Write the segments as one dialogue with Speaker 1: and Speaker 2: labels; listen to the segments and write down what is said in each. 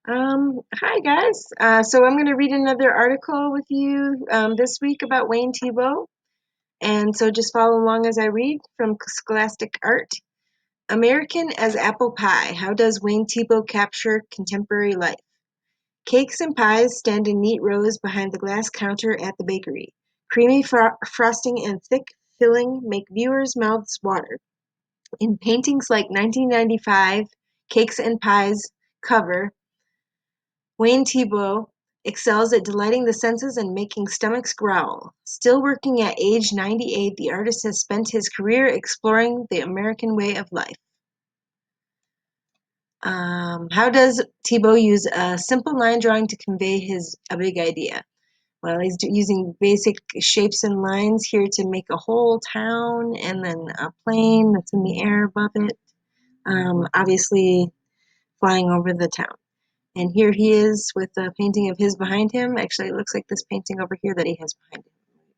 Speaker 1: Hi guys. So I'm going to read another article with you this week about Wayne Thiebaud. And so just follow along as I read from Scholastic Art. American as Apple Pie. How does Wayne Thiebaud capture contemporary life? Cakes and pies stand in neat rows behind the glass counter at the bakery. Creamy frosting and thick filling make viewers' mouths water. In paintings like 1995 Cakes and Pies cover, Wayne Thiebaud excels at delighting the senses and making stomachs growl. Still working at age 98, the artist has spent his career exploring the American way of life. How does Thiebaud use a simple line drawing to convey a big idea? Well, he's using basic shapes and lines here to make a whole town and then a plane that's in the air above it, obviously flying over the town. And here he is with a painting of his behind him. Actually, it looks like this painting over here that he has behind him.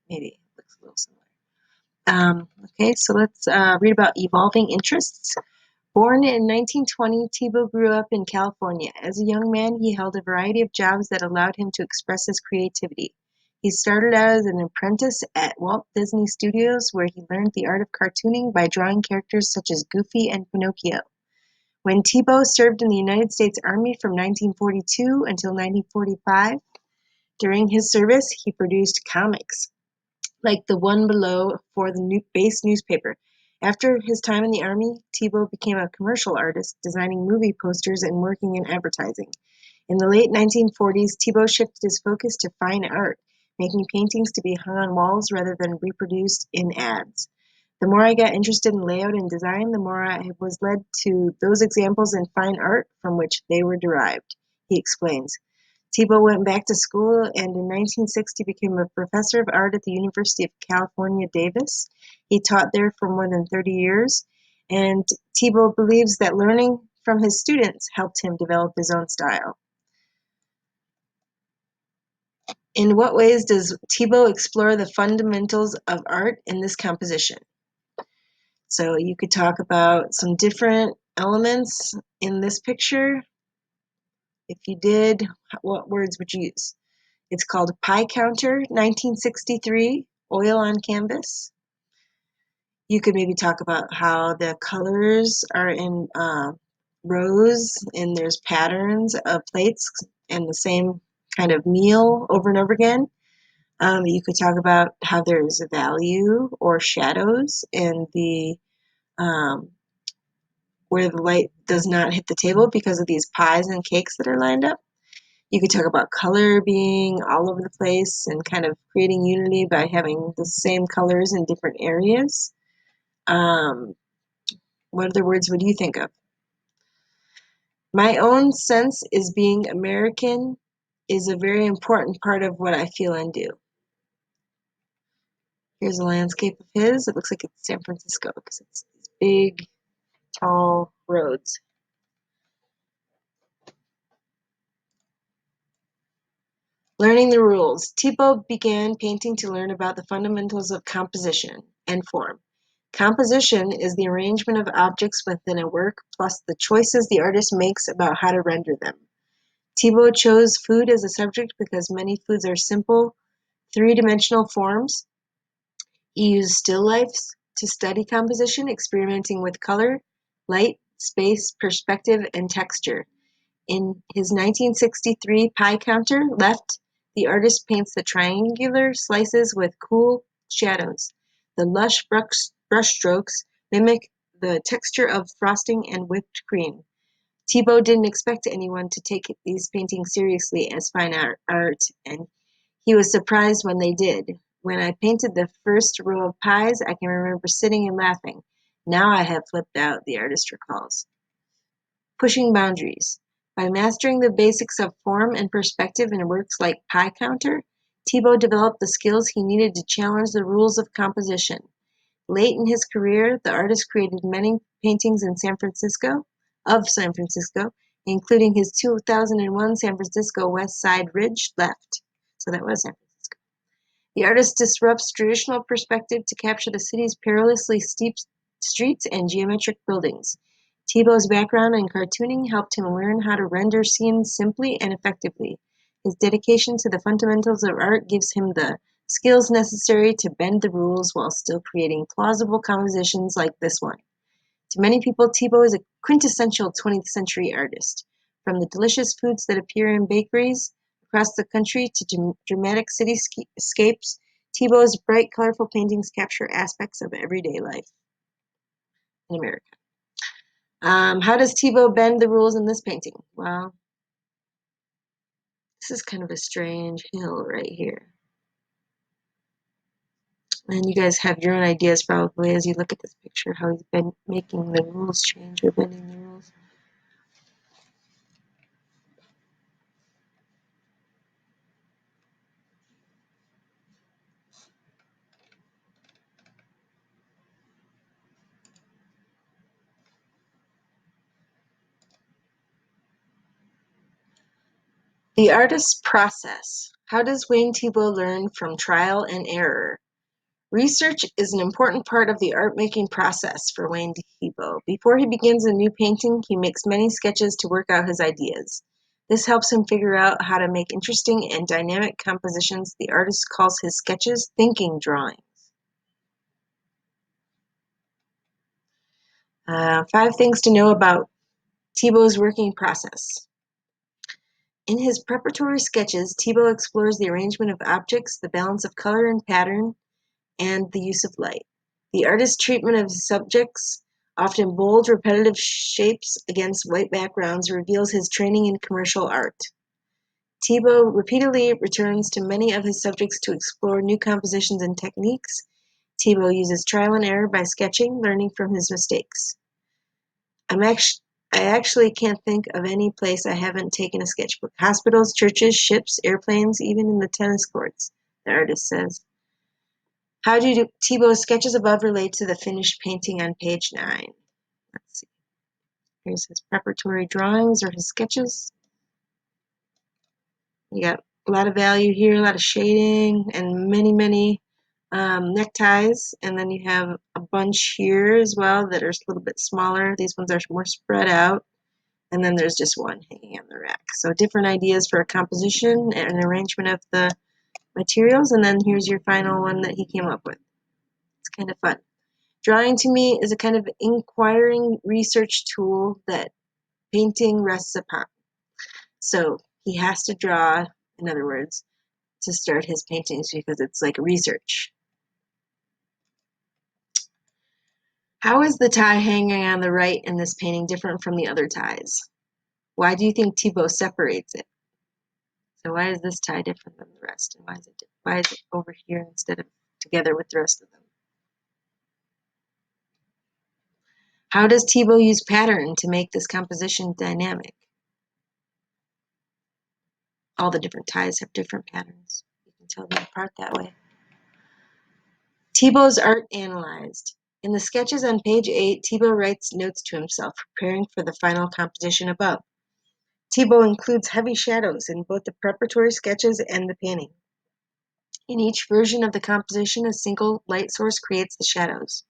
Speaker 1: Maybe it looks a little similar. Okay, so let's read about evolving interests. Born in 1920, Thiebaud grew up in California. As a young man, he held a variety of jobs that allowed him to express his creativity. He started out as an apprentice at Walt Disney Studios, where he learned the art of cartooning by drawing characters such as Goofy and Pinocchio. When Thiebaud served in the United States Army from 1942 until 1945, during his service, he produced comics, like the one below for the base newspaper. After his time in the Army, Thiebaud became a commercial artist, designing movie posters and working in advertising. In the late 1940s, Thiebaud shifted his focus to fine art, making paintings to be hung on walls rather than reproduced in ads. The more I got interested in layout and design, the more I was led to those examples in fine art from which they were derived, he explains. Thiebaud went back to school and in 1960 became a professor of art at the University of California, Davis. He taught there for more than 30 years, and Thiebaud believes that learning from his students helped him develop his own style. In what ways does Thiebaud explore the fundamentals of art in this composition? So you could talk about some different elements in this picture. If you did, what words would you use? It's called Pie Counter, 1963, oil on canvas. You could maybe talk about how the colors are in rows and there's patterns of plates and the same kind of meal over and over again. You could talk about how there's a value or shadows in the where the light does not hit the table because of these pies and cakes that are lined up. You could talk about color being all over the place and kind of creating unity by having the same colors in different areas. Um, what other words would you think of? My own sense is being American is a very important part of what I feel and do. Here's a landscape of his. It looks like it's San Francisco because it's these big, tall roads. Learning the rules. Thiebaud began painting to learn about the fundamentals of composition and form. Composition is the arrangement of objects within a work plus the choices the artist makes about how to render them. Thiebaud chose food as a subject because many foods are simple, three-dimensional forms. He used still lifes to study composition, experimenting with color, light, space, perspective, and texture. In his 1963 Pie Counter, left, the artist paints the triangular slices with cool shadows. The lush brushstrokes mimic the texture of frosting and whipped cream. Thiebaud didn't expect anyone to take these paintings seriously as fine art, and he was surprised when they did. When I painted the first row of pies, I can remember sitting and laughing. Now I have flipped out, the artist recalls. Pushing boundaries. By mastering the basics of form and perspective in works like Pie Counter, Thiebaud developed the skills he needed to challenge the rules of composition. Late in his career, the artist created many paintings in San Francisco, including his 2001 San Francisco West Side Ridge left. So that was San Francisco. The artist disrupts traditional perspective to capture the city's perilously steep streets and geometric buildings. Thiebaud's background in cartooning helped him learn how to render scenes simply and effectively. His dedication to the fundamentals of art gives him the skills necessary to bend the rules while still creating plausible compositions like this one. To many people, Thiebaud is a quintessential 20th century artist. From the delicious foods that appear in bakeries across the country to dramatic cityscapes, Thiebaud's bright, colorful paintings capture aspects of everyday life in America. How does Thiebaud bend the rules in this painting? Well, this is kind of a strange hill right here. And you guys have your own ideas probably as you look at this picture, how he's been making the rules change or bending the rules. The artist's process. How does Wayne Thiebaud learn from trial and error? Research is an important part of the art-making process for Wayne Thiebaud. Before he begins a new painting, he makes many sketches to work out his ideas. This helps him figure out how to make interesting and dynamic compositions. The artist calls his sketches thinking drawings. 5 things to know about Thiebaud's working process. In his preparatory sketches, Thiebaud explores the arrangement of objects, the balance of color and pattern, and the use of light. The artist's treatment of subjects, often bold, repetitive shapes against white backgrounds, reveals his training in commercial art. Thiebaud repeatedly returns to many of his subjects to explore new compositions and techniques. Thiebaud uses trial and error by sketching, learning from his mistakes. I actually can't think of any place I haven't taken a sketchbook. Hospitals, churches, ships, airplanes, even in the tennis courts, the artist says. How do Thiebaud's sketches above relate to the finished painting on page 9? Let's see. Here's his preparatory drawings or his sketches. You got a lot of value here, a lot of shading, and many neckties. And then you have a bunch here as well that are a little bit smaller. These ones are more spread out. And then there's just one hanging on the rack. So different ideas for a composition and an arrangement of the materials. And then here's your final one that he came up with. It's kind of fun. Drawing to me is a kind of inquiring research tool that painting rests upon. So he has to draw, in other words, to start his paintings because it's like research. How is the tie hanging on the right in this painting different from the other ties? Why do you think Thiebaud separates it? So why is this tie different than the rest? And why is it over here instead of together with the rest of them? How does Thiebaud use pattern to make this composition dynamic? All the different ties have different patterns. You can tell them apart that way. Thiebaud's art analyzed. In the sketches on page 8, Thiebaud writes notes to himself, preparing for the final composition above. Thiebaud includes heavy shadows in both the preparatory sketches and the painting. In each version of the composition, a single light source creates the shadows.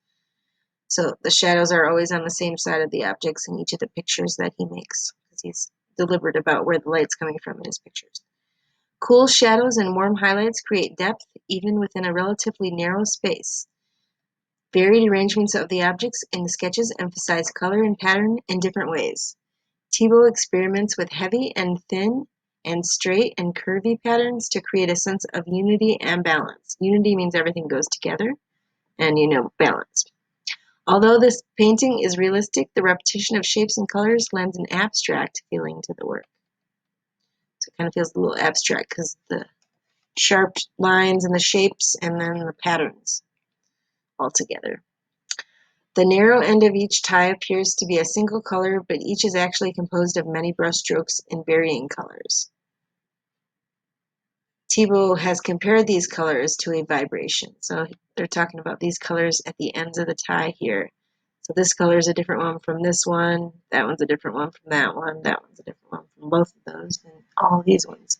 Speaker 1: So the shadows are always on the same side of the objects in each of the pictures that he makes, because he's deliberate about where the light's coming from in his pictures. Cool shadows and warm highlights create depth even within a relatively narrow space. Varied arrangements of the objects in the sketches emphasize color and pattern in different ways. Thiebaud experiments with heavy and thin and straight and curvy patterns to create a sense of unity and balance. Unity means everything goes together, and balance. Although this painting is realistic, the repetition of shapes and colors lends an abstract feeling to the work. So it kind of feels a little abstract because the sharp lines and the shapes and then the patterns all together. The narrow end of each tie appears to be a single color, but each is actually composed of many brushstrokes in varying colors. Thiebaud has compared these colors to a vibration. So they're talking about these colors at the ends of the tie here. So this color is a different one from this one, that one's a different one from that one, that one's a different one from both of those, and all of these ones.